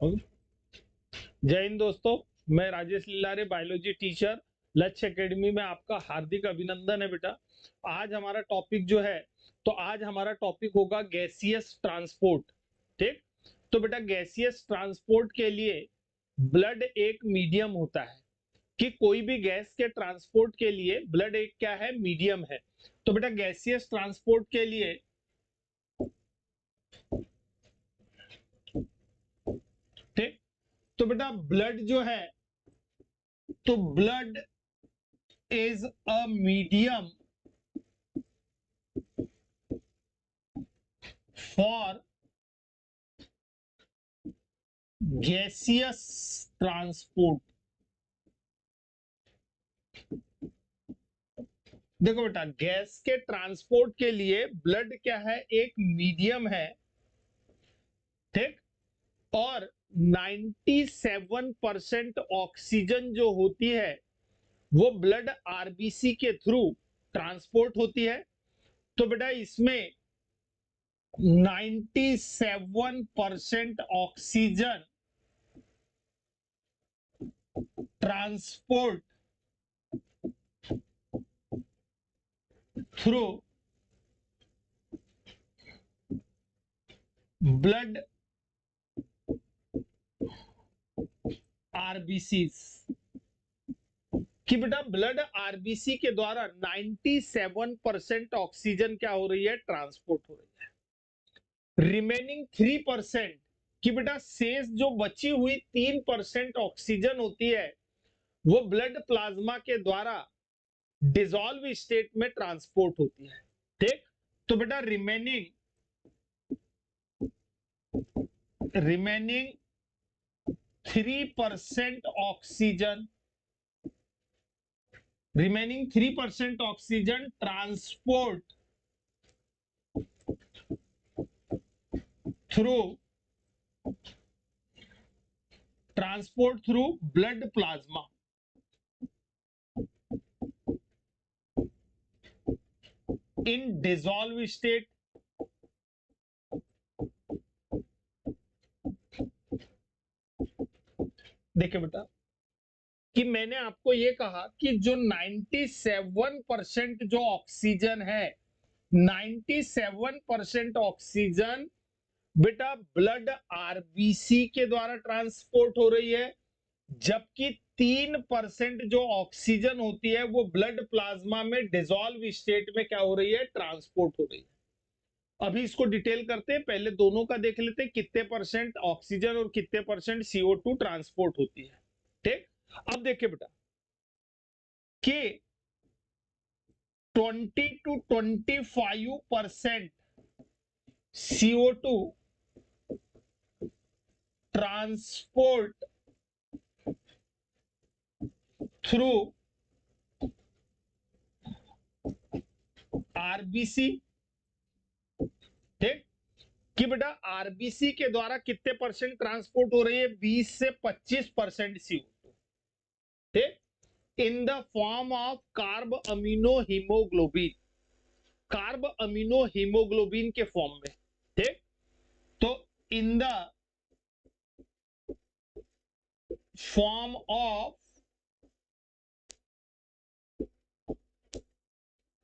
जय हिंद दोस्तों, मैं राजेश लिल्लारे, बायोलॉजी टीचर, लक्ष्य एकेडमी में आपका हार्दिक अभिनंदन है बेटा। आज हमारा टॉपिक जो है, तो आज हमारा टॉपिक होगा गैसियस ट्रांसपोर्ट। ठीक, तो बेटा गैसियस ट्रांसपोर्ट के लिए ब्लड एक मीडियम होता है कि कोई भी गैस के ट्रांसपोर्ट के लिए ब्लड एक क्या है, मीडियम है। तो बेटा गैसियस ट्रांसपोर्ट के लिए ठीक, तो बेटा ब्लड जो है, तो blood is a medium for gaseous transport। देखो बेटा, गैस के ट्रांसपोर्ट के लिए ब्लड क्या है, एक मीडियम है। ठीक, और 97% ऑक्सीजन जो होती है वो ब्लड आरबीसी के थ्रू ट्रांसपोर्ट होती है। तो बेटा इसमें 97% oxygen transport through blood RBC, कि बेटा ब्लड आरबीसी के द्वारा 97% ऑक्सीजन क्या हो रही है, ट्रांसपोर्ट हो रही है। रिमेनिंग 3%, कि बेटा शेष जो बची हुई 3% ऑक्सीजन होती है वो ब्लड प्लाज्मा के द्वारा डिसॉल्व स्टेट में ट्रांसपोर्ट होती है। ठीक, तो बेटा remaining 3% oxygen, remaining 3% oxygen transport through blood plasma in dissolve state. देखिए बेटा कि मैंने आपको ये कहा कि जो 97% जो ऑक्सीजन है, 97% ऑक्सीजन बेटा ब्लड आरबीसी के द्वारा ट्रांसपोर्ट हो रही है, जबकि 3% जो ऑक्सीजन होती है वो ब्लड प्लाज्मा में डिसॉल्व स्टेट में क्या हो रही है, ट्रांसपोर्ट हो रही है। अभी इसको डिटेल करते हैं, पहले दोनों का देख लेते हैं, कितने परसेंट ऑक्सीजन और कितने परसेंट CO2 ट्रांसपोर्ट होती है। ठीक, अब देखिए बेटा कि 20 to 25% CO2 transport through RBC. ठीक, कि बेटा आरबीसी के द्वारा कितने परसेंट ट्रांसपोर्ट हो रही है, 20 से 25% CO2। ठीक, in the form of carb amino haemoglobin, carb amino haemoglobin के फॉर्म में। ठीक, तो in the form of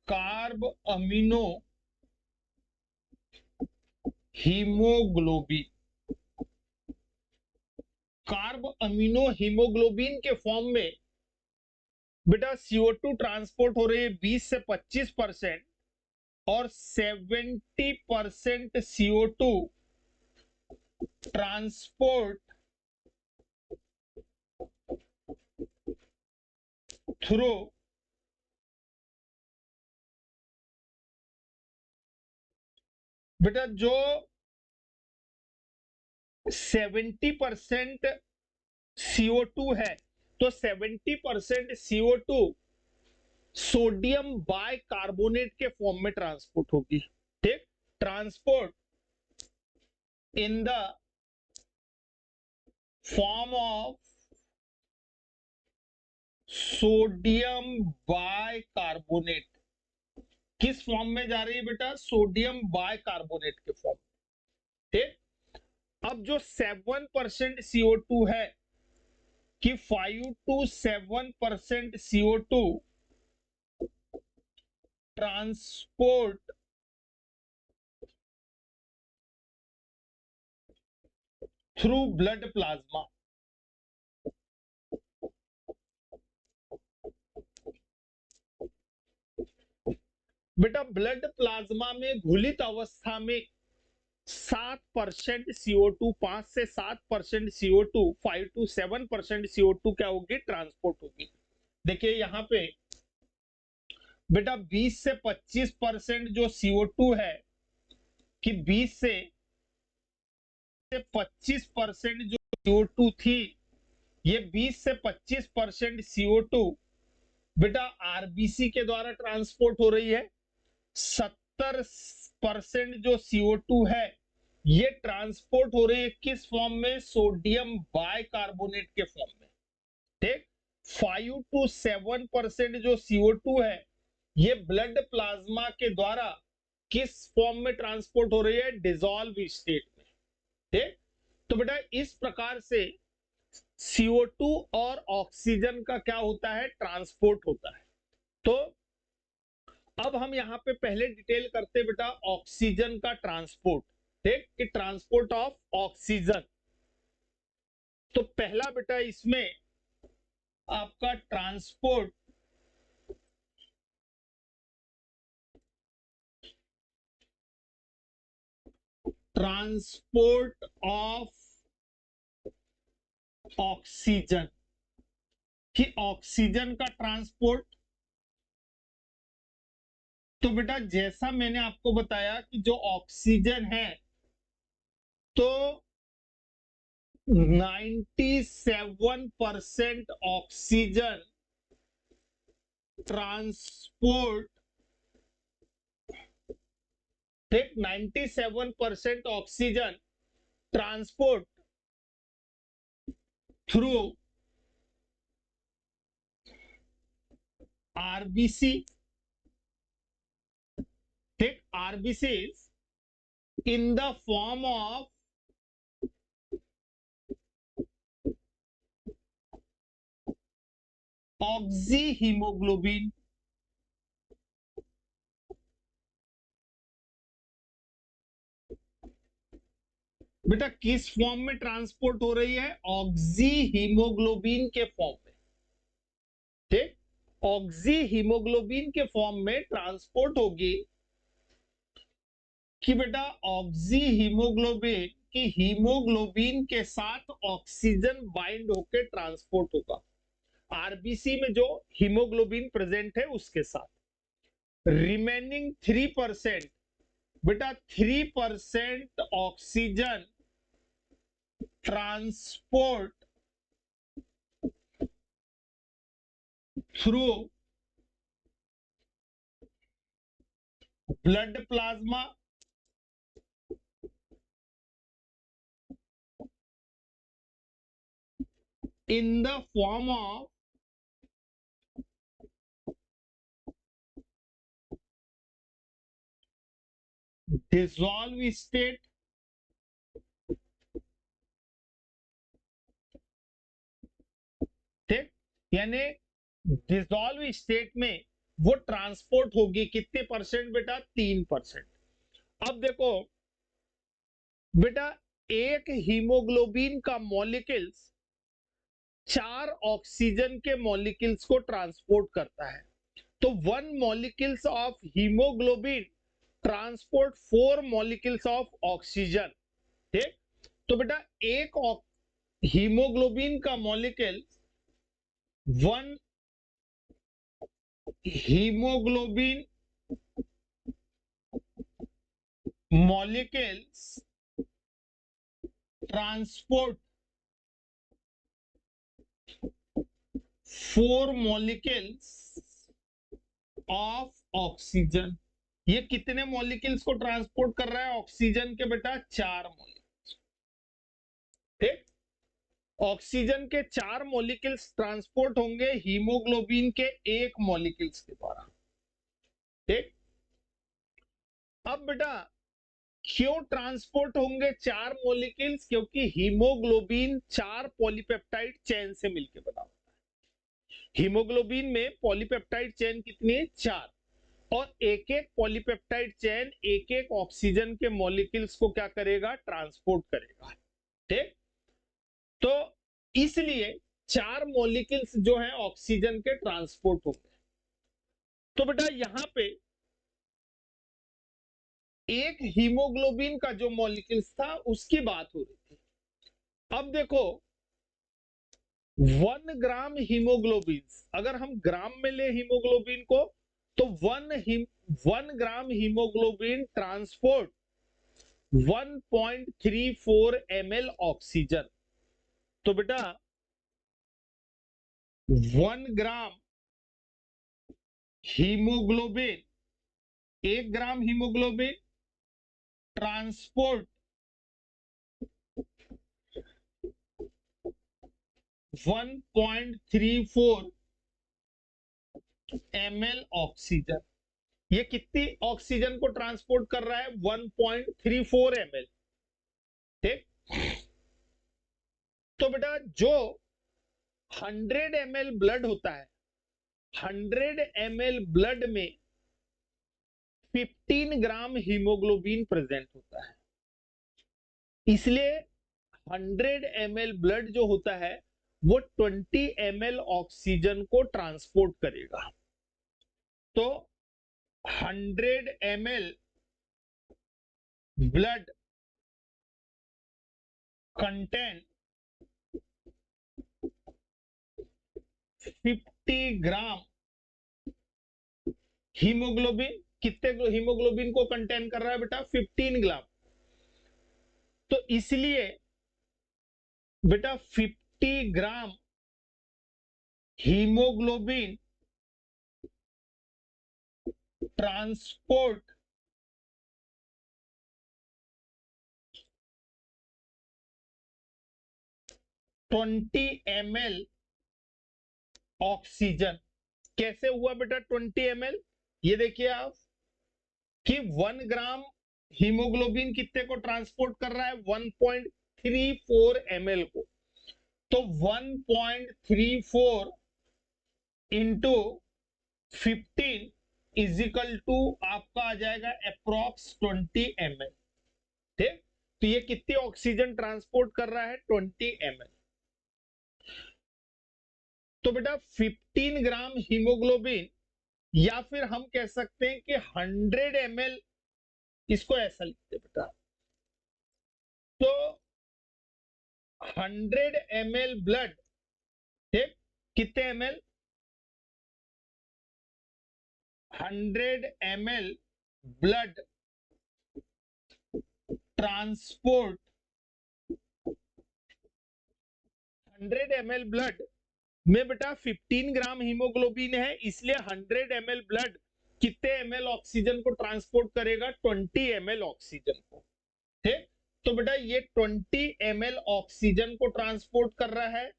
carb amino haemoglobin, carb amino haemoglobin के फॉर्म में बेटा CO2 ट्रांसपोर्ट हो रही है 20 से 25% और 70% CO2 ट्रांसपोर्ट थ्रू बेटा जो 70% CO2 है, तो 70% CO2 सोडियम बाइकार्बोनेट के फॉर्म में ट्रांसपोर्ट होगी। ठीक, transport in the form of sodium bicarbonate. किस फॉर्म में जा रही है बेटा, सोडियम बाइकार्बोनेट के फॉर्म। ठीक, अब जो 7% CO2 है कि 5 to 7% CO2 transport through blood plasma. बेटा ब्लड प्लाज्मा में घुलित अवस्था में 7% CO2, 5 से 7% CO2, 5 to 7% CO2 क्या होगी, ट्रांसपोर्ट होगी। देखिए यहां पे बेटा 20 से 25% जो CO2 है कि 20 से 25% जो CO2 थी, ये 20 से 25% CO2 बेटा आरबीसी के द्वारा ट्रांसपोर्ट हो रही है। 70% जो CO2 है ये ट्रांसपोर्ट हो रही है किस फॉर्म में, सोडियम बाइकार्बोनेट के फॉर्म में। ठीक, 5 to 7% जो CO2 है ये ब्लड प्लाज्मा के द्वारा किस फॉर्म में ट्रांसपोर्ट हो रही है, डिसॉल्व स्टेट में। ठीक, तो बेटा इस प्रकार से CO2 और ऑक्सीजन का क्या होता है, ट्रांसपोर्ट होता है। तो अब हम यहां पे पहले डिटेल करते बेटा ऑक्सीजन का ट्रांसपोर्ट। ठीक, कि ट्रांसपोर्ट ऑफ ऑक्सीजन। तो पहला बेटा इसमें आपका ट्रांसपोर्ट ऑफ ऑक्सीजन, कि ऑक्सीजन का ट्रांसपोर्ट। तो बेटा जैसा मैंने आपको बताया कि जो ऑक्सीजन है तो 97% ऑक्सीजन ट्रांसपोर्ट, ठीक, 97% ऑक्सीजन ट्रांसपोर्ट थ्रू आरबीसी। ठीक, RBC in the form of oxy haemoglobin. बेटा किस फॉर्म में ट्रांसपोर्ट हो रही है, ऑक्सी हीमोग्लोबिन के फॉर्म में। ठीक, ऑक्सी हीमोग्लोबिन के फॉर्म में ट्रांसपोर्ट होगी कि बेटा ऑक्सी हीमोग्लोबिन की हीमोग्लोबिन के साथ ऑक्सीजन बाइंड होकर ट्रांसपोर्ट होगा आरबीसी में जो हीमोग्लोबिन प्रेजेंट है उसके साथ। रिमेनिंग 3% बेटा 3% oxygen transport through blood plasma in the form of dissolve state, ठीक, यानी डिसॉल्व स्टेट में वो ट्रांसपोर्ट होगी कितने परसेंट बेटा, 3%। अब देखो बेटा एक हीमोग्लोबिन का मॉलिक्यूल्स 4 ऑक्सीजन के मॉलिक्यूल्स को ट्रांसपोर्ट करता है। तो 1 molecules of haemoglobin transport 4 molecules of oxygen. ठीक, तो बेटा एक हीमोग्लोबिन का molecule 1 haemoglobin molecules transport 4 molecules of oxygen. ये कितने मॉलिक्यूल्स को ट्रांसपोर्ट कर रहा है ऑक्सीजन के बेटा, 4 मॉलिक्यूल्स। ठीक, ऑक्सीजन के 4 मॉलिक्यूल्स ट्रांसपोर्ट होंगे हीमोग्लोबिन के 1 मॉलिक्यूल्स के द्वारा। ठीक, अब बेटा क्यों ट्रांसपोर्ट होंगे 4 मॉलिक्यूल्स? क्योंकि हीमोग्लोबिन 4 पॉलीपेप्टाइड चेन से मिलकर बना होता है। हीमोग्लोबिन में पॉलीपेप्टाइड चेन कितनी है? 4। और एक एक पॉलीपेप्टाइड चेन एक एक ऑक्सीजन के मॉलिक्यूल्स को क्या करेगा? ट्रांसपोर्ट करेगा। ठीक, तो इसलिए 4 मॉलिक्यूल्स जो है ऑक्सीजन के ट्रांसपोर्ट होंगे। तो बेटा यहां पे एक हीमोग्लोबिन का जो मॉलिक्यूल्स था उसकी बात हो रही थी। अब देखो 1 ग्राम हीमोग्लोबिन, अगर हम ग्राम में ले हीमोग्लोबिन को, तो 1 ग्राम हीमोग्लोबिन ट्रांसपोर्ट 1.34 ml ऑक्सीजन। तो बेटा 1 ग्राम हीमोग्लोबिन, 1 ग्राम हीमोग्लोबिन ट्रांसपोर्ट 1.34 ml ऑक्सीजन। ये कितनी ऑक्सीजन को ट्रांसपोर्ट कर रहा है? 1.34 ml। ठीक, तो बेटा जो 100 ml ब्लड होता है, 100 ml ब्लड में 15 ग्राम हीमोग्लोबिन प्रेजेंट होता है। इसलिए 100 ml ब्लड जो होता है वो 20 ml ऑक्सीजन को ट्रांसपोर्ट करेगा। तो 100 ml ब्लड कंटेन 50 ग्राम हीमोग्लोबिन। कितने हीमोग्लोबिन को कंटेन कर रहा है बेटा? 15 ग्राम। तो इसलिए बेटा 50 ग्राम हीमोग्लोबिन ट्रांसपोर्ट 20 ml ऑक्सीजन। कैसे हुआ बेटा 20 ml? ये देखिए आप कि 1 ग्राम हीमोग्लोबिन कितने को ट्रांसपोर्ट कर रहा है? 1.34 ml को। तो 1.34 इंटू 15 इज इक्वल टू आपका आ जाएगा अप्रोक्स 20 ml। ठीक, तो ये कितनी ऑक्सीजन ट्रांसपोर्ट कर रहा है? 20 ml। तो बेटा 15 ग्राम हीमोग्लोबिन, या फिर हम कह सकते हैं कि 100 ml, इसको ऐसा लिखते बेटा, तो 100 ml ब्लड, ठीक, कितने ml? 100 ml blood transport 100 ml blood में बेटा 15 ग्राम हीमोग्लोबिन है, इसलिए 100 ml ब्लड कितने ml ऑक्सीजन को ट्रांसपोर्ट करेगा? 20 ml ऑक्सीजन को। ठीक, तो बेटा ये 20 ml ऑक्सीजन को ट्रांसपोर्ट कर रहा है।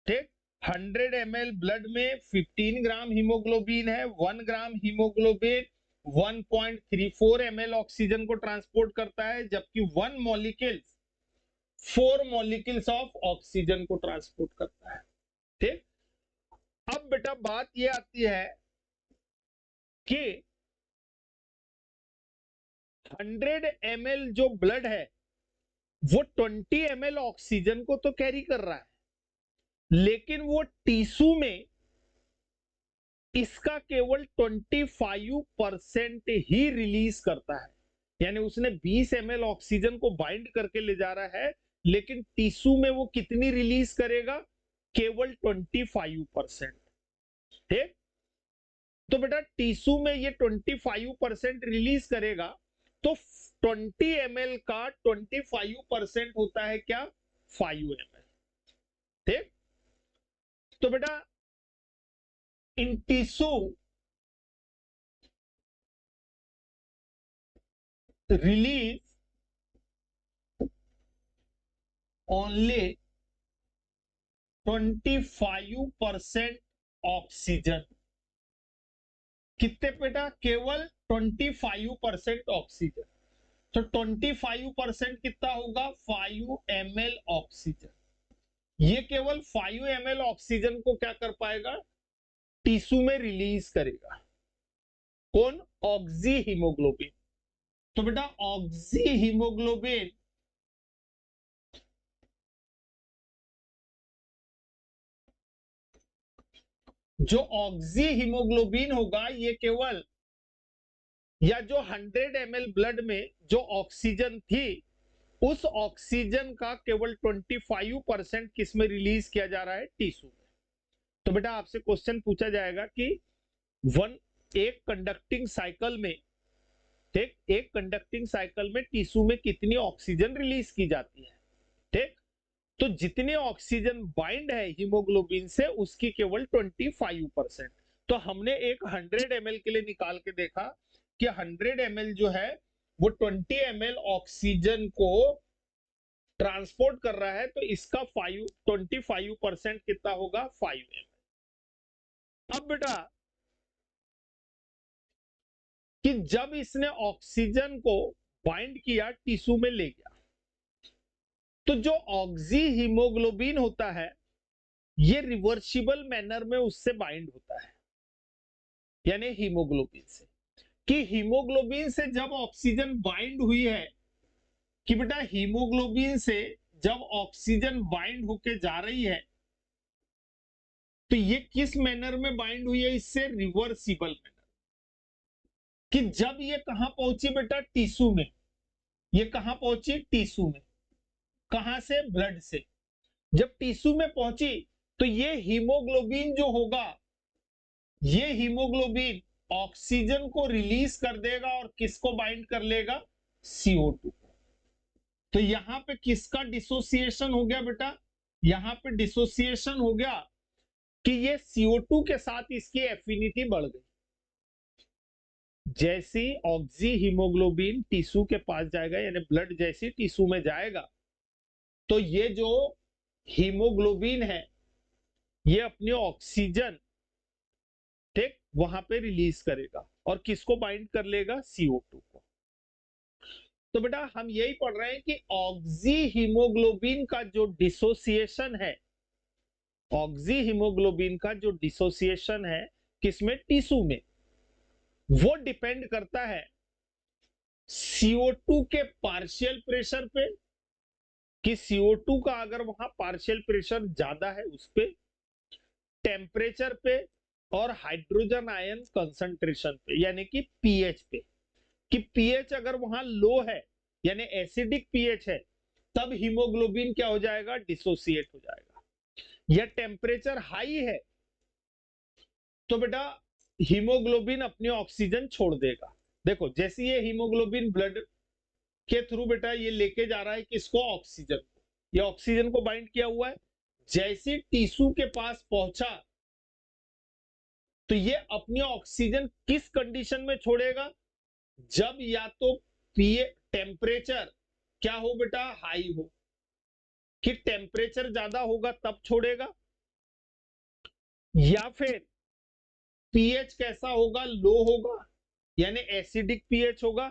ठीक, 100 ml ब्लड में 15 ग्राम हीमोग्लोबिन है, 1 ग्राम हीमोग्लोबिन 1.34 ml ऑक्सीजन को ट्रांसपोर्ट करता है, जबकि 1 मॉलिक्यूल 4 मॉलिक्यूल्स ऑफ ऑक्सीजन को ट्रांसपोर्ट करता है। ठीक, अब बेटा बात यह आती है कि 100 ml जो ब्लड है वो 20 ml ऑक्सीजन को तो कैरी कर रहा है, लेकिन वो टिश्यू में इसका केवल 25% ही रिलीज करता है। यानी उसने 20 ml ऑक्सीजन को बाइंड करके ले जा रहा है, लेकिन टिश्यू में वो कितनी रिलीज करेगा? केवल 25%। ठीक, तो बेटा टिश्यू में ये 25% रिलीज करेगा, तो 20 ml का 25% होता है क्या? 5 ml। ठीक, तो बेटा in tissue release only 25% oxygen. कितने बेटा? केवल 25% ऑक्सीजन। तो 25% कितना होगा 5 ml ऑक्सीजन। ये केवल 5 ml ऑक्सीजन को क्या कर पाएगा टिश्यू में रिलीज करेगा। कौन ऑक्सी हीमोग्लोबिन। तो बेटा ऑक्सी हीमोग्लोबिन जो ऑक्सी हीमोग्लोबिन होगा ये केवल या जो 100 ml ब्लड में जो ऑक्सीजन थी उस ऑक्सीजन का केवल 25% किस में रिलीज किया जा रहा है टिश्यू में। तो बेटा आपसे क्वेश्चन पूछा जाएगा कि एक कंडक्टिंग साइकिल में ठीक एक कंडक्टिंग साइकिल में टिश्यू में कितनी ऑक्सीजन रिलीज की जाती है। ठीक तो जितने ऑक्सीजन बाइंड है हीमोग्लोबिन से उसकी केवल 25%। तो हमने एक 100 ml के लिए निकाल के देखा कि 100 ml जो है वो 20 ml ऑक्सीजन को ट्रांसपोर्ट कर रहा है। तो इसका 25% कितना होगा 5 ml। अब बेटा कि जब इसने ऑक्सीजन को बाइंड किया टिश्यू में ले गया तो जो ऑक्सी हीमोग्लोबिन होता है ये रिवर्सिबल मैनर में उससे बाइंड होता है यानी हीमोग्लोबिन से। कि हीमोग्लोबिन से जब ऑक्सीजन बाइंड हुई है कि बेटा हीमोग्लोबिन से जब ऑक्सीजन बाइंड होके जा रही है तो ये किस मैनर में बाइंड हुई है इससे रिवर्सिबल मैनर। कि जब ये कहां पहुंची बेटा टिश्यू में। ये कहां पहुंची टिश्यू में। कहां से ब्लड से। जब टिश्यू में पहुंची तो ये हीमोग्लोबिन जो होगा ये हीमोग्लोबिन ऑक्सीजन को रिलीज कर देगा और किसको बाइंड कर लेगा CO2 को। तो यहां पे किसका डिसोसिएशन हो गया बेटा यहां पे डिसोसिएशन हो गया कि ये CO2 के साथ इसकी एफिनिटी बढ़ गई। जैसी ऑक्सी हीमोग्लोबिन टिश्यू के पास जाएगा यानी ब्लड जैसी टिश्यू में जाएगा तो ये जो हीमोग्लोबिन है ये अपनी ऑक्सीजन ठीक वहां पे रिलीज करेगा और किसको बाइंड कर लेगा CO2 को। तो बेटा हम यही पढ़ रहे हैं कि ऑक्सी हीमोग्लोबिन का जो डिसोसिएशन है ऑक्सी हीमोग्लोबिन का जो डिसोसिएशन है किसमें टिश्यू में वो डिपेंड करता है CO2 के पार्शियल प्रेशर पे कि CO2 का अगर वहां पार्शियल प्रेशर ज्यादा है उस पे टेम्परेचर पे और हाइड्रोजन आयन कंसंट्रेशन पे यानी कि पीएच पे। कि पीएच अगर वहां लो है यानी एसिडिक पीएच है तब हीमोग्लोबिन क्या हो जाएगा डिसोसिएट हो जाएगा। या टेम्परेचर हाई है तो बेटा हीमोग्लोबिन अपनी ऑक्सीजन छोड़ देगा। देखो जैसे ये हीमोग्लोबिन ब्लड के थ्रू बेटा ये लेके जा रहा है किसको ऑक्सीजन को। ये ऑक्सीजन को बाइंड किया हुआ है जैसे टिश्यू के पास पहुंचा तो ये अपनी ऑक्सीजन किस कंडीशन में छोड़ेगा जब या तो टेम्परेचर क्या हो बेटा हाई हो। कि टेम्परेचर ज्यादा होगा तब छोड़ेगा या फिर पीएच कैसा होगा लो होगा यानी एसिडिक पीएच होगा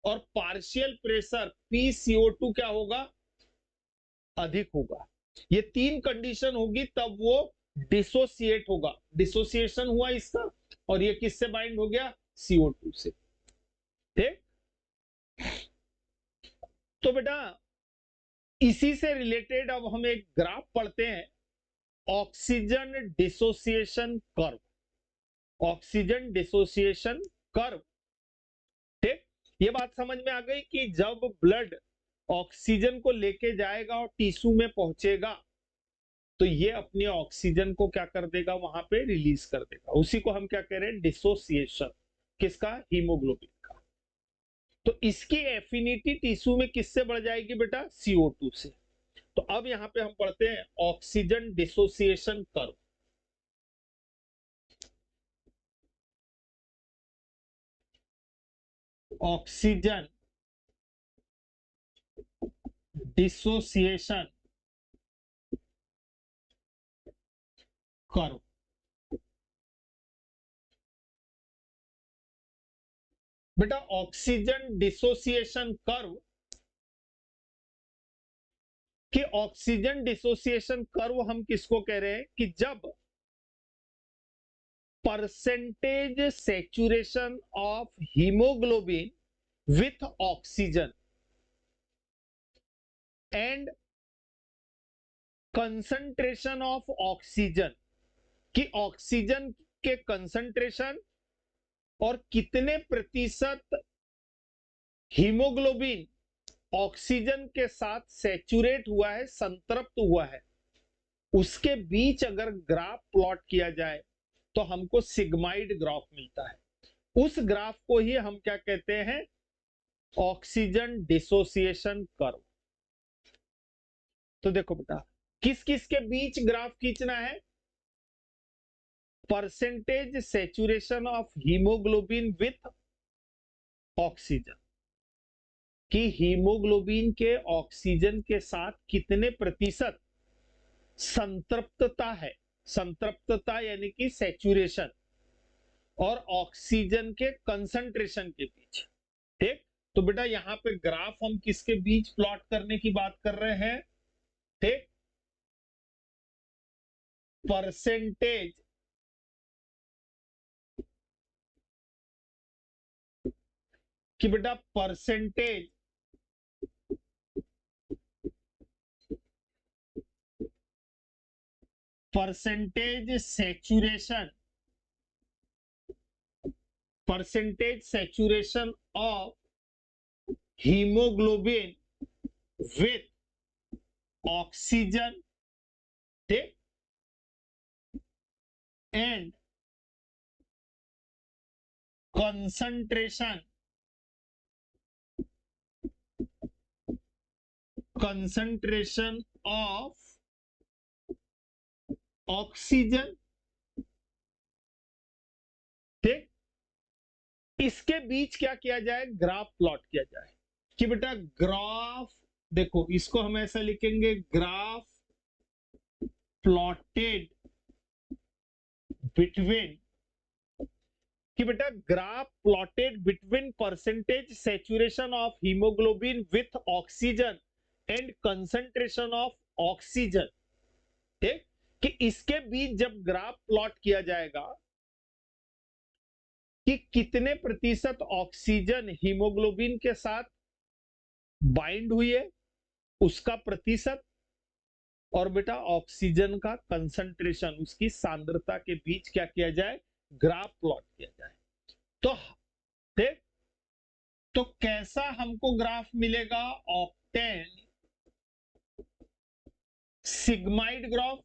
और पार्शियल प्रेशर PCO2 क्या होगा अधिक होगा। ये तीन कंडीशन होगी तब वो डिसोसिएट होगा। डिसोसिएशन हुआ इसका और ये किससे बाइंड हो गया CO2 से। ठीक तो बेटा इसी से रिलेटेड अब हम एक ग्राफ पढ़ते हैं oxygen dissociation curve. Oxygen dissociation curve. ठीक ये बात समझ में आ गई कि जब ब्लड ऑक्सीजन को लेके जाएगा और टिश्यू में पहुंचेगा तो ये अपनी ऑक्सीजन को क्या कर देगा वहां पे रिलीज कर देगा। उसी को हम क्या कह रहे हैं डिसोसिएशन किसका हीमोग्लोबिन का। तो इसकी एफिनिटी टिश्यू में किससे बढ़ जाएगी बेटा CO2 से। तो अब यहां पे हम पढ़ते हैं oxygen dissociation curve. Oxygen dissociation curve. बेटा ऑक्सीजन डिसोसिएशन कर्व, कि ऑक्सीजन डिसोसिएशन कर्व हम किसको कह रहे हैं कि जब percentage saturation of haemoglobin with oxygen and concentration of oxygen, कि ऑक्सीजन के कंसंट्रेशन और कितने प्रतिशत हीमोग्लोबिन ऑक्सीजन के साथ सैचुरेट हुआ है, संतृप्त हुआ है, उसके बीच अगर ग्राफ प्लॉट किया जाए तो हमको सिग्माइड ग्राफ मिलता है। उस ग्राफ को ही हम क्या कहते हैं, ऑक्सीजन डिसोसिएशन कर्व। तो देखो बेटा किस किस के बीच ग्राफ खींचना है, percentage saturation of haemoglobin with oxygen, कि हीमोग्लोबिन के ऑक्सीजन के साथ कितने प्रतिशत संतृप्तता है, संतृप्तता यानी कि सैचुरेशन, और ऑक्सीजन के कंसंट्रेशन के बीच। ठीक, तो बेटा यहां पे ग्राफ हम किसके बीच प्लॉट करने की बात कर रहे हैं, ठीक, परसेंटेज कि बेटा percentage saturation, percentage saturation of haemoglobin with oxygen, ठीक, एंड concentration of ऑक्सीजन, ठीक, इसके बीच क्या किया जाए, ग्राफ प्लॉट किया जाए। कि बेटा ग्राफ, देखो इसको हम ऐसा लिखेंगे, ग्राफ प्लॉटेड बिटवीन, कि बेटा graph plotted between percentage saturation of haemoglobin with oxygen and concentration of oxygen, ठीक, कि इसके बीच जब ग्राफ प्लॉट किया जाएगा कि कितने प्रतिशत ऑक्सीजन हीमोग्लोबिन के साथ बाइंड हुई है, उसका प्रतिशत, और बेटा ऑक्सीजन का कंसंट्रेशन, उसकी सांद्रता के बीच क्या किया जाए, ग्राफ प्लॉट किया जाए। तो देख, तो कैसा हमको ग्राफ मिलेगा, ऑक्टेन सिग्माइड ग्राफ।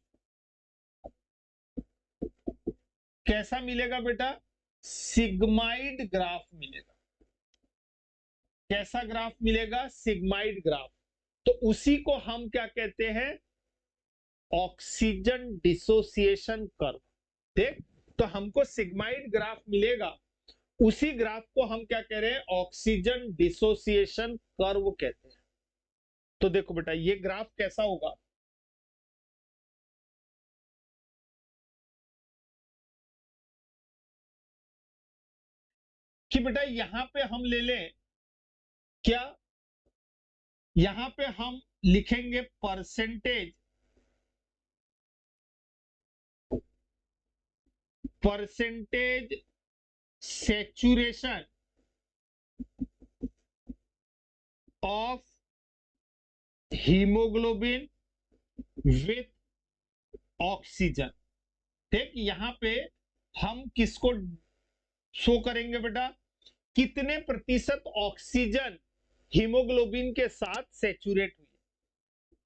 कैसा मिलेगा बेटा, सिग्माइड ग्राफ मिलेगा। कैसा ग्राफ मिलेगा, सिग्माइड ग्राफ। तो उसी को हम क्या कहते हैं, ऑक्सीजन डिसोसिएशन कर्व। देख, तो हमको सिग्माइड ग्राफ मिलेगा, उसी ग्राफ को हम क्या कह रहे हैं, ऑक्सीजन डिसोसिएशन कर्व कहते हैं। तो देखो बेटा ये ग्राफ कैसा होगा, कि बेटा यहां पे हम ले लें क्या, यहां पे हम लिखेंगे percentage saturation of haemoglobin with oxygen. ठीक, यहां पे हम किसको शो करेंगे बेटा, कितने प्रतिशत ऑक्सीजन हीमोग्लोबिन के साथ सैचुरेट हुई।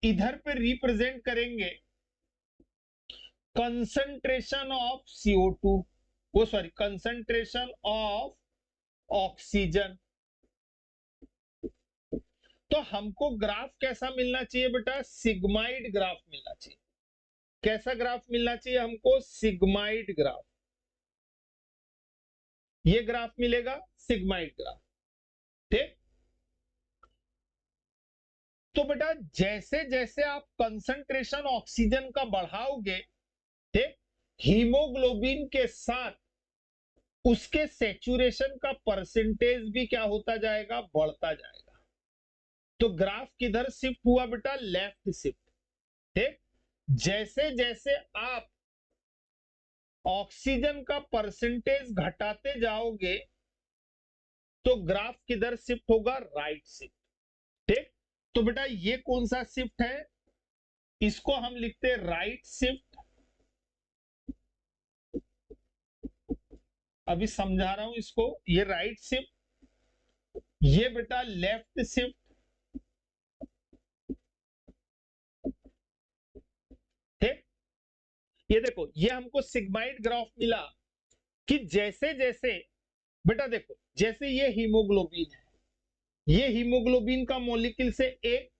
इधर पे रिप्रेजेंट करेंगे कंसंट्रेशन ऑफ CO2, वो सॉरी कंसंट्रेशन ऑफ ऑक्सीजन। तो हमको ग्राफ कैसा मिलना चाहिए बेटा, सिग्माइड ग्राफ मिलना चाहिए। कैसा ग्राफ मिलना चाहिए हमको, सिग्माइड ग्राफ। ये ग्राफ मिलेगा, सिग्माइड ग्राफ। ठीक, तो बेटा जैसे जैसे आप कंसंट्रेशन ऑक्सीजन का बढ़ाओगे, ठीक, हीमोग्लोबिन के साथ उसके सैचुरेशन का परसेंटेज भी क्या होता जाएगा, बढ़ता जाएगा। तो ग्राफ किधर शिफ्ट हुआ बेटा, लेफ्ट शिफ्ट। ठीक, जैसे जैसे आप ऑक्सीजन का परसेंटेज घटाते जाओगे तो ग्राफ किधर शिफ्ट होगा, राइट शिफ्ट। ठीक, तो बेटा ये कौन सा शिफ्ट है, इसको हम लिखते हैं राइट शिफ्ट। अभी समझा रहा हूं इसको, ये राइट शिफ्ट, ये बेटा लेफ्ट शिफ्ट। ठीक, ये देखो, ये हमको सिग्माइड ग्राफ मिला कि जैसे जैसे बेटा देखो, जैसे ये हीमोग्लोबिन है, ये हीमोग्लोबिन का मॉलिक्यूल से एक,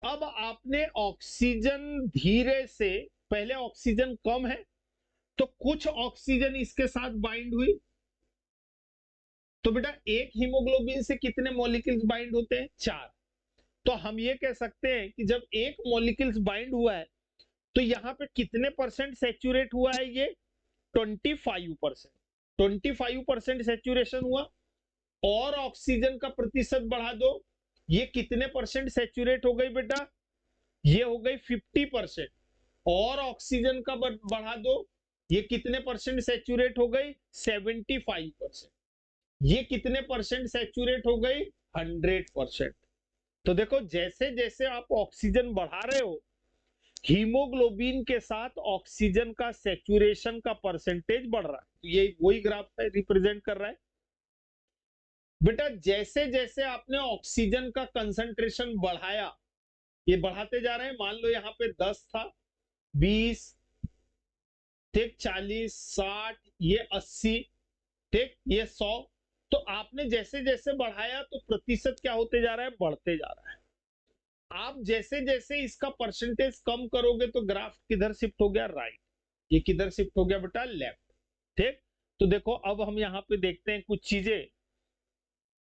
अब आपने ऑक्सीजन धीरे से, पहले ऑक्सीजन कम है तो कुछ ऑक्सीजन इसके साथ बाइंड हुई, तो बेटा एक हीमोग्लोबिन से कितने मॉलिक्यूल्स बाइंड होते हैं, 4। तो हम ये कह सकते हैं कि जब एक मॉलिक्यूल्स बाइंड हुआ है तो यहां पे कितने परसेंट सैचुरेट हुआ है, ये 25%। 25% सैचुरेशन हुआ, और ऑक्सीजन का प्रतिशत बढ़ा दो, ये कितने परसेंट सैचुरेट हो गई बेटा, ये हो गई 50%। और ऑक्सीजन का बढ़ा दो, ये कितने परसेंट सैचुरेट हो गई, 75%। ये कितने परसेंट सैचुरेट हो गई, 100%। तो देखो जैसे जैसे आप ऑक्सीजन बढ़ा रहे हो, हीमोग्लोबिन के साथ ऑक्सीजन का सैचुरेशन का परसेंटेज बढ़ रहा है। तो ये वही ग्राफ है, रिप्रेजेंट कर रहा है बेटा। जैसे जैसे आपने ऑक्सीजन का कंसंट्रेशन बढ़ाया, ये बढ़ाते जा रहे हैं, मान लो यहाँ पे 10 था, 20, ठीक, 40, 60, ये 80, ठीक, ये 100। तो आपने जैसे जैसे बढ़ाया तो प्रतिशत क्या होते जा रहा है, बढ़ते जा रहा है। आप जैसे जैसे इसका परसेंटेज कम करोगे तो ग्राफ किधर शिफ्ट हो गया, राइट। ये किधर शिफ्ट हो गया बेटा, लेफ्ट। ठीक, तो देखो अब हम यहाँ पे देखते हैं कुछ चीजें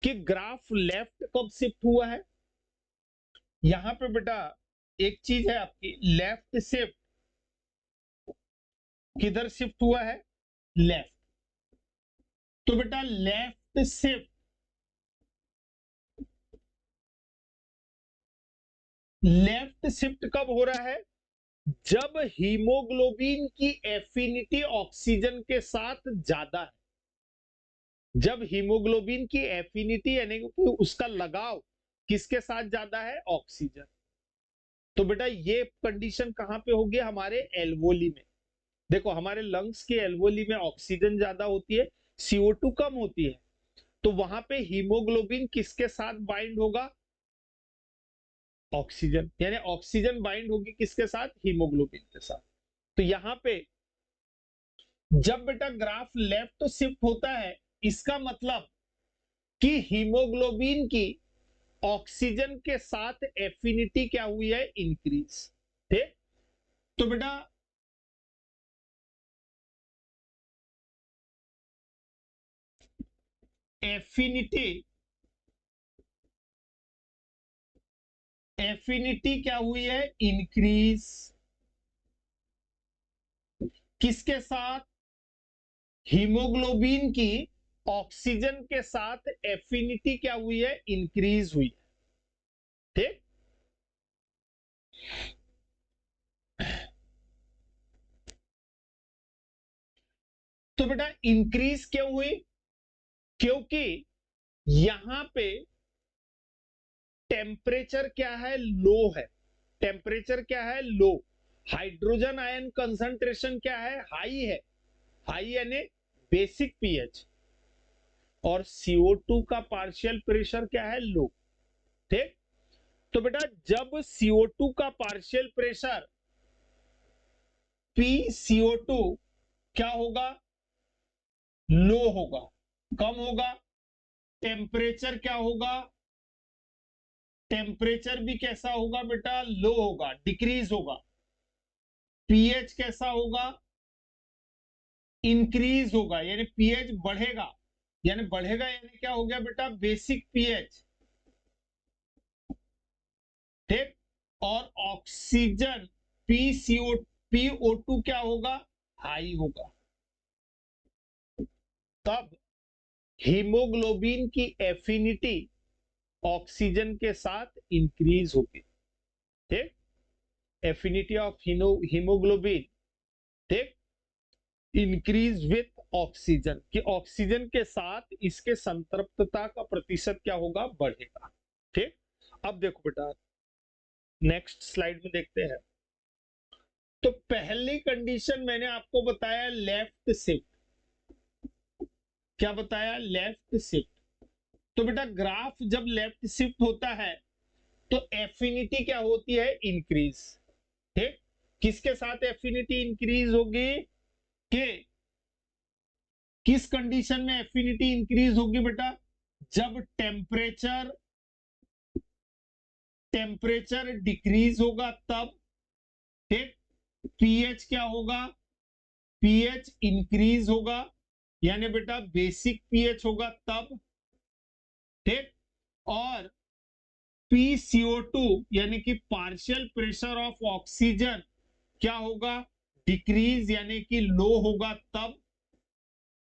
कि ग्राफ लेफ्ट कब शिफ्ट हुआ है। यहाँ पे बेटा एक चीज है आपकी, लेफ्ट शिफ्ट किधर शिफ्ट हुआ है, लेफ्ट। तो बेटा लेफ्ट शिफ्ट, लेफ्ट शिफ्ट कब हो रहा है, जब हीमोग्लोबिन की एफिनिटी ऑक्सीजन के साथ ज्यादा है। जब हीमोग्लोबिन की एफिनिटी यानी कि उसका लगाव किसके साथ ज्यादा है, ऑक्सीजन। तो बेटा ये कंडीशन कहां पे होगी, हमारे एल्वोली में। देखो हमारे लंग्स के एल्वोली में ऑक्सीजन ज्यादा होती है, CO2 कम होती है, तो वहां पे हीमोग्लोबिन किसके साथ बाइंड होगा, ऑक्सीजन। यानी ऑक्सीजन बाइंड होगी किसके साथ, हीमोग्लोबिन के साथ। तो यहां पे जब बेटा ग्राफ लेफ्ट शिफ्ट होता है, इसका मतलब कि हीमोग्लोबिन की ऑक्सीजन के साथ एफिनिटी क्या हुई है, इंक्रीज। ठीक, तो बेटा एफिनिटी, एफिनिटी क्या हुई है, इंक्रीज। किसके साथ, हीमोग्लोबिन की ऑक्सीजन के साथ एफिनिटी क्या हुई है, इंक्रीज हुई है। ठीक, तो बेटा इंक्रीज क्यों हुई, क्योंकि यहां पे टेम्परेचर क्या है, लो है। टेम्परेचर क्या है, लो। हाइड्रोजन आयन कंसंट्रेशन क्या है, हाई है। हाई यानी बेसिक पीएच। और CO2 का पार्शियल प्रेशर क्या है, लो। ठीक, तो बेटा जब CO2 का पार्शियल प्रेशर PCO2 क्या होगा, लो होगा, कम होगा। टेम्परेचर क्या होगा, टेम्परेचर भी कैसा होगा बेटा, लो होगा, डिक्रीज होगा। पीएच कैसा होगा, इंक्रीज होगा, यानी पीएच बढ़ेगा। यानी बढ़ेगा यानी क्या हो गया बेटा, बेसिक पीएच। ठीक, और ऑक्सीजन PCO PO2 क्या होगा, हाई होगा। तब हीमोग्लोबिन की एफिनिटी ऑक्सीजन के साथ इंक्रीज होगी। ठीक, एफिनिटी ऑफ हीमोग्लोबिन, ठीक, इंक्रीज विथ ऑक्सीजन, कि ऑक्सीजन के साथ इसके संतृप्तता का प्रतिशत क्या होगा, बढ़ेगा। ठीक, अब देखो बेटा नेक्स्ट स्लाइड में देखते हैं। तो पहली कंडीशन मैंने आपको बताया लेफ्ट शिफ्ट, क्या बताया, लेफ्ट शिफ्ट। तो बेटा ग्राफ जब लेफ्ट शिफ्ट होता है तो एफिनिटी क्या होती है, इंक्रीज। ठीक, किसके साथ एफिनिटी इंक्रीज होगी, कि किस कंडीशन में एफिनिटी इंक्रीज होगी बेटा, जब टेम्परेचर डिक्रीज होगा तब। ठीक, पीएच क्या होगा, पीएच इंक्रीज होगा, यानी बेटा बेसिक पीएच होगा तब। ठीक, और PCO2 यानी कि पार्शियल प्रेशर ऑफ ऑक्सीजन क्या होगा, डिक्रीज यानी कि लो होगा तब।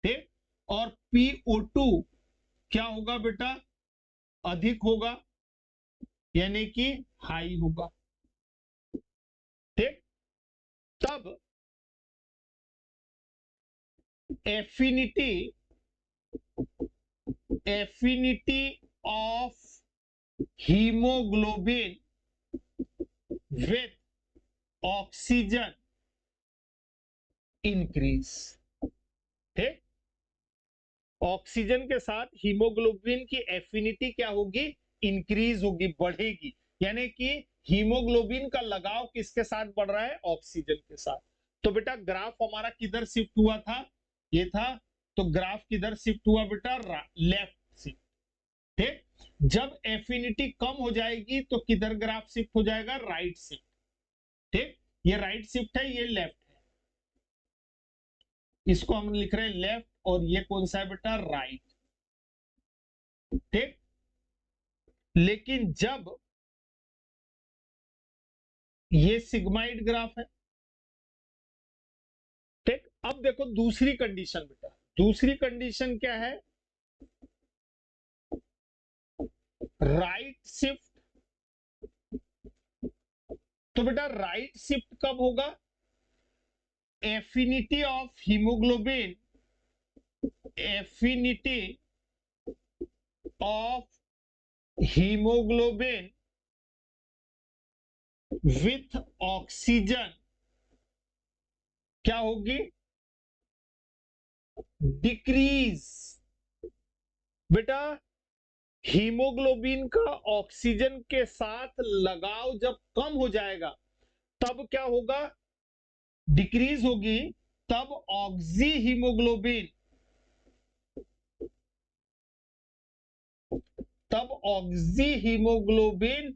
ठीक, और PO2 क्या होगा बेटा, अधिक होगा यानी कि हाई होगा। ठीक, तब affinity of haemoglobin with oxygen increase. ठीक, ऑक्सीजन के साथ हीमोग्लोबिन की एफिनिटी क्या होगी, इंक्रीज होगी, बढ़ेगी, यानी कि हीमोग्लोबिन का लगाव किसके साथ बढ़ रहा है, ऑक्सीजन के साथ। तो बेटा ग्राफ हमारा किधर शिफ्ट हुआ था, ये था, तो ग्राफ किधर शिफ्ट हुआ बेटा, लेफ्ट शिफ्ट। ठीक, जब एफिनिटी कम हो जाएगी तो किधर ग्राफ शिफ्ट हो जाएगा, राइट शिफ्ट। ठीक, ये राइट शिफ्ट है, ये लेफ्ट है, इसको हम लिख रहे हैं लेफ्ट, और ये कौन सा है बेटा, राइट। ठीक, लेकिन जब ये सिग्माइड ग्राफ है। ठीक, अब देखो दूसरी कंडीशन बेटा, दूसरी कंडीशन क्या है, राइट शिफ्ट। तो बेटा राइट शिफ्ट कब होगा, affinity of haemoglobin, affinity of haemoglobin with oxygen क्या होगी, डिक्रीज। बेटा हीमोग्लोबिन का ऑक्सीजन के साथ लगाव जब कम हो जाएगा तब क्या होगा, डिक्रीज होगी, तब ऑक्सी हीमोग्लोबिन, तब ऑक्सी हीमोग्लोबिन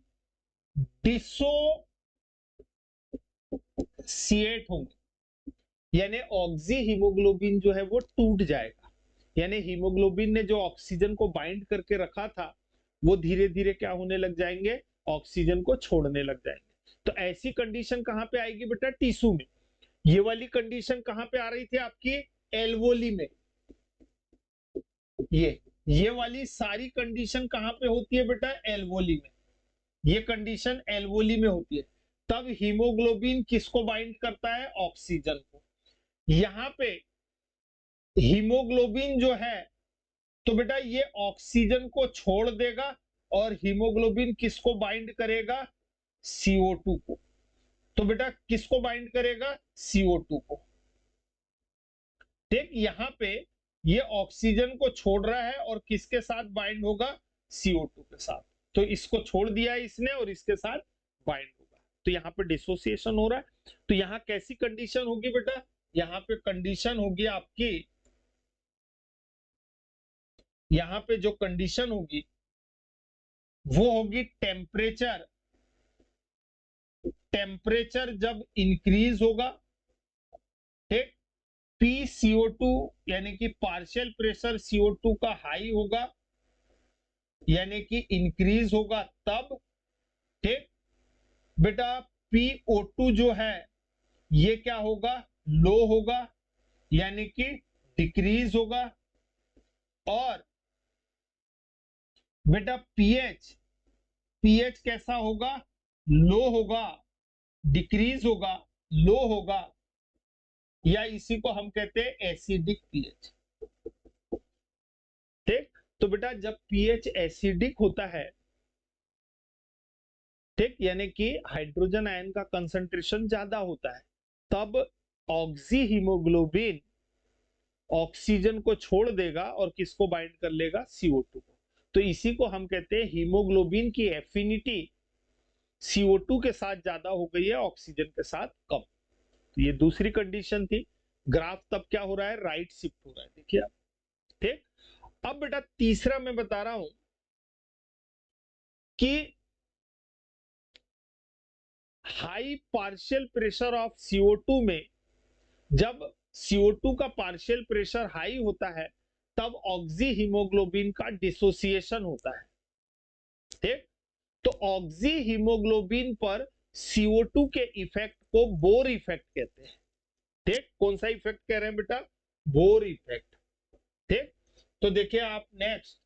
डिसोसिएट होंगे, यानी ऑक्सी हीमोग्लोबिन जो है वो टूट जाएगा, यानी हीमोग्लोबिन ने जो ऑक्सीजन को बाइंड करके रखा था वो धीरे धीरे क्या होने लग जाएंगे, ऑक्सीजन को छोड़ने लग जाएंगे। तो ऐसी कंडीशन कहां पे आएगी बेटा, टिश्यू में। ये वाली कंडीशन कहां पे आ रही थी आपकी, एल्वोली में। ये वाली सारी कंडीशन कहां पे होती है बेटा, एल्वोली में। ये कंडीशन एल्वोली में होती है, तब हीमोग्लोबिन किसको बाइंड करता है, ऑक्सीजन को। यहां पे हीमोग्लोबिन जो है तो बेटा ये ऑक्सीजन को छोड़ देगा और हीमोग्लोबिन किसको बाइंड करेगा, CO2 को। तो बेटा किसको बाइंड करेगा, CO2 को। ठीक, यहां पे ये ऑक्सीजन को छोड़ रहा है और किसके साथ बाइंड होगा, CO2 के साथ। तो इसको छोड़ दिया है इसने और इसके साथ बाइंड होगा, तो यहाँ पे डिसोसिएशन हो रहा है। तो यहाँ कैसी कंडीशन होगी बेटा, यहाँ पे कंडीशन होगी आपकी, यहाँ पे जो कंडीशन होगी वो होगी टेम्परेचर, टेम्परेचर जब इंक्रीज होगा, ठीक, PCO2 यानी कि पार्शियल प्रेशर CO2 का हाई होगा, यानी कि इंक्रीज होगा तब। ठीक बेटा, PO2 जो है ये क्या होगा, लो होगा, यानी कि डिक्रीज होगा, और बेटा पीएच, पीएच कैसा होगा, लो होगा, डिक्रीज होगा, लो होगा, या इसी को हम कहते हैं एसिडिक पीएच। ठीक, तो बेटा जब पीएच एसिडिक होता है, ठीक, यानी कि हाइड्रोजन आयन का कंसंट्रेशन ज्यादा होता है, तब ऑक्सी हीमोग्लोबिन ऑक्सीजन को छोड़ देगा और किसको बाइंड कर लेगा, CO2 को। तो इसी को हम कहते हैं हीमोग्लोबिन की एफिनिटी CO2 के साथ ज्यादा हो गई है, ऑक्सीजन के साथ कम। तो ये दूसरी कंडीशन थी। ग्राफ तब क्या हो रहा है, राइट शिफ्ट हो रहा है, देखिए आप। ठीक, अब बेटा तीसरा मैं बता रहा हूं कि high partial pressure of CO2 में, जब CO2 का पार्शियल प्रेशर हाई होता है तब ऑक्सी हीमोग्लोबिन का डिसोसिएशन होता है। ठीक, तो ऑक्सी हीमोग्लोबिन पर CO2 के इफेक्ट को बोर इफेक्ट कहते हैं। ठीक, कौन सा इफेक्ट कह रहे हैं बेटा, बोर इफेक्ट। ठीक, तो देखिए आप नेक्स्ट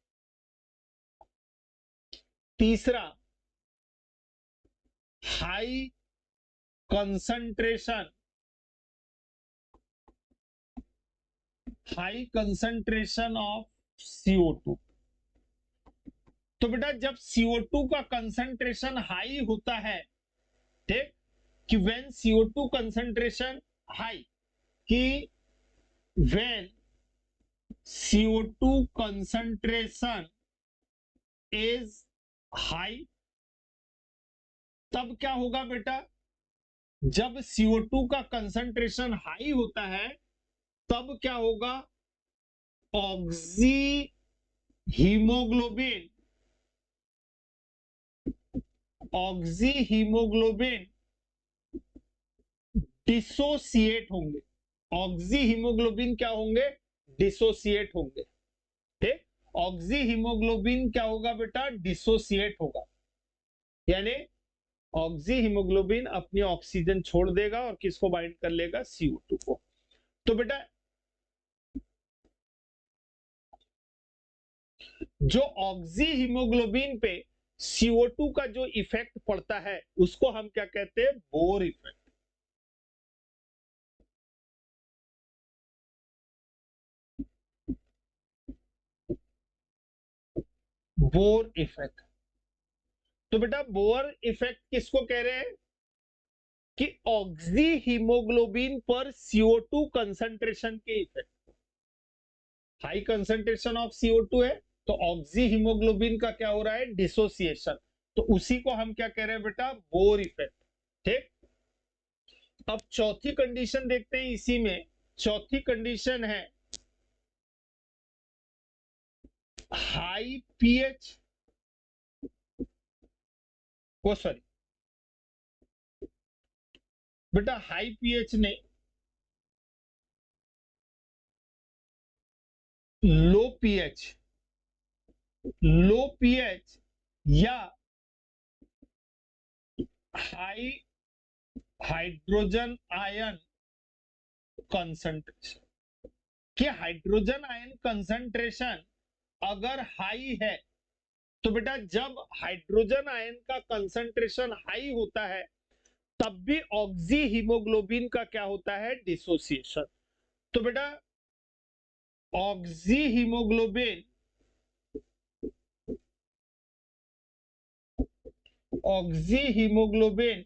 तीसरा, high concentration, high concentration of CO2। तो बेटा जब CO2 का कंसंट्रेशन हाई होता है, ठीक, कि व्हेन CO2 कंसंट्रेशन हाई, कि when CO2 concentration is high, तब क्या होगा बेटा, जब CO2 का कंसंट्रेशन हाई होता है तब क्या होगा, oxy haemoglobin, oxy haemoglobin dissociate होंगे। ऑक्सी हीमोग्लोबिन क्या होंगे, डिसोसिएट होंगे। ठीक, ऑक्सी हीमोग्लोबिन क्या होगा बेटा, डिसोसिएट होगा, यानी ऑक्सी हीमोग्लोबिन अपनी ऑक्सीजन छोड़ देगा और किसको बाइंड कर लेगा, CO2 को। तो बेटा जो ऑक्सी हीमोग्लोबिन पे CO2 का जो इफेक्ट पड़ता है उसको हम क्या कहते हैं, बोर इफेक्ट। Bohr effect. तो बेटा बोर इफेक्ट किसको कह रहे हैं, कि ऑक्सी हीमोग्लोबिन पर CO2 कंसंट्रेशन के effect. High concentration of CO2 है तो ऑक्सी हीमोग्लोबिन का क्या हो रहा है, डिसोसिएशन। तो उसी को हम क्या कह रहे हैं बेटा, बोर इफेक्ट। ठीक, अब चौथी कंडीशन देखते हैं इसी में। चौथी कंडीशन है हाई पीएच, ओ सॉरी बेटा, हाई पीएच ने लो पीएच, लो पीएच या हाई हाइड्रोजन आयन कंसंट्रेशन, कि हाइड्रोजन आयन कंसंट्रेशन अगर हाई है, तो बेटा जब हाइड्रोजन आयन का कंसंट्रेशन हाई होता है तब भी ऑक्सी हीमोग्लोबिन का क्या होता है, डिसोसिएशन। तो बेटा oxy haemoglobin, oxy haemoglobin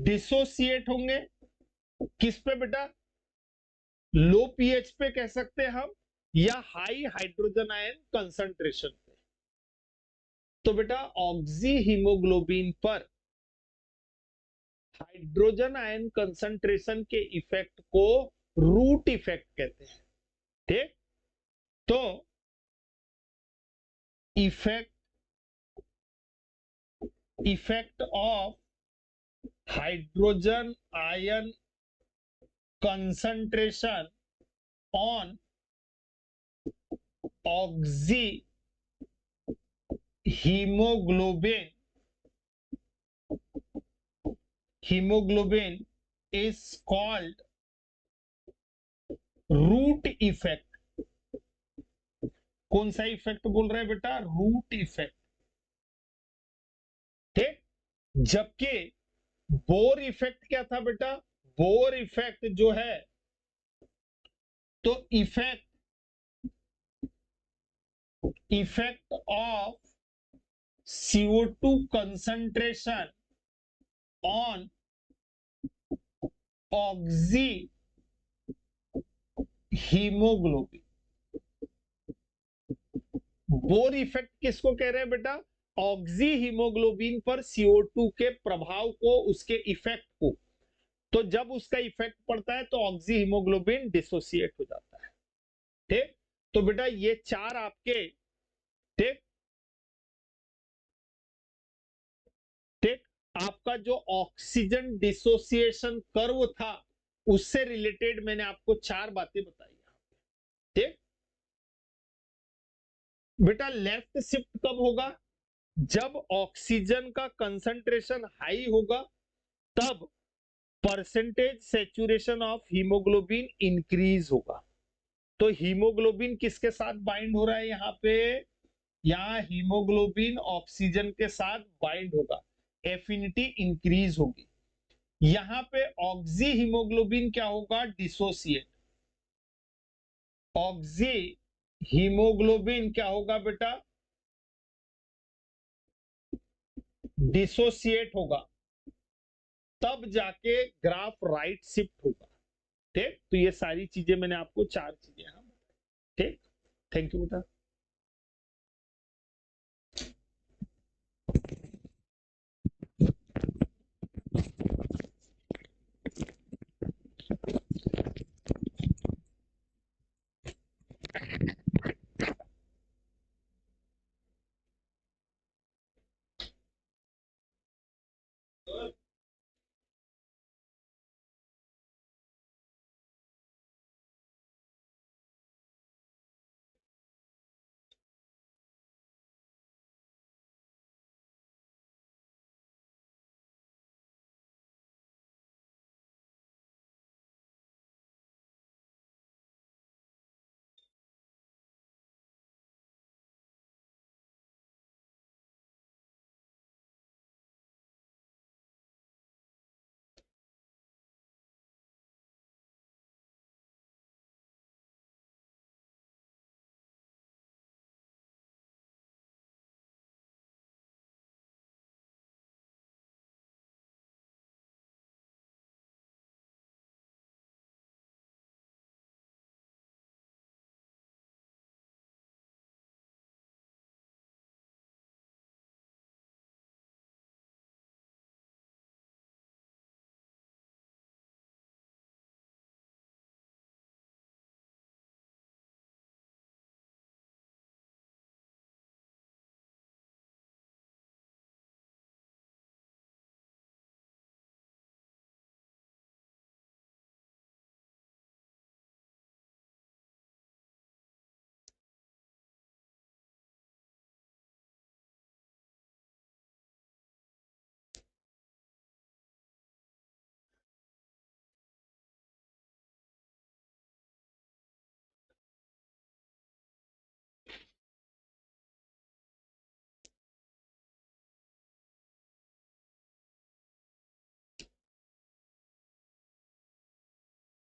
dissociate होंगे किस पे बेटा, लो पीएच पे कह सकते हैं हम, या हाई हाइड्रोजन आयन कंसंट्रेशन पे। तो बेटा ऑक्सी हीमोग्लोबिन पर हाइड्रोजन आयन कंसंट्रेशन के इफेक्ट को रूट इफेक्ट कहते हैं। ठीक, तो effect of hydrogen ion concentration on oxy hemoglobin, hemoglobin is called root effect, कौन सा इफेक्ट बोल रहे हैं बेटा? Root effect. ठीक, जबकि बोर इफेक्ट क्या था बेटा? बोर इफेक्ट जो है, तो effect of CO2 concentration on oxy haemoglobin. Bohr effect किसको कह रहे हैं बेटा? ऑक्सी हीमोग्लोबिन पर CO2 के प्रभाव को, उसके इफेक्ट को। तो जब उसका इफेक्ट पड़ता है तो ऑक्सी हीमोग्लोबिन डिसोसिएट हो जाता है। ठीक, तो बेटा ये चार आपके, ठीक ठीक, आपका जो ऑक्सीजन डिसोसिएशन कर्व था उससे रिलेटेड मैंने आपको चार बातें बताई। ठीक बेटा, लेफ्ट शिफ्ट कब होगा? जब ऑक्सीजन का कंसंट्रेशन हाई होगा, तब percentage saturation of haemoglobin increase होगा। तो हीमोग्लोबिन किसके साथ बाइंड हो रहा है यहाँ पे? यहाँ हीमोग्लोबिन ऑक्सीजन के साथ बाइंड होगा, एफिनिटी इंक्रीज होगी। यहाँ पे ऑक्सी हीमोग्लोबिन क्या होगा? डिसोसिएट। ऑक्सी हीमोग्लोबिन क्या होगा बेटा? डिसोसिएट होगा, तब जाके ग्राफ राइट शिफ्ट होगा। ठीक, तो ये सारी चीजें मैंने आपको चार चीजें, ठीक, थैंक यू बेटा।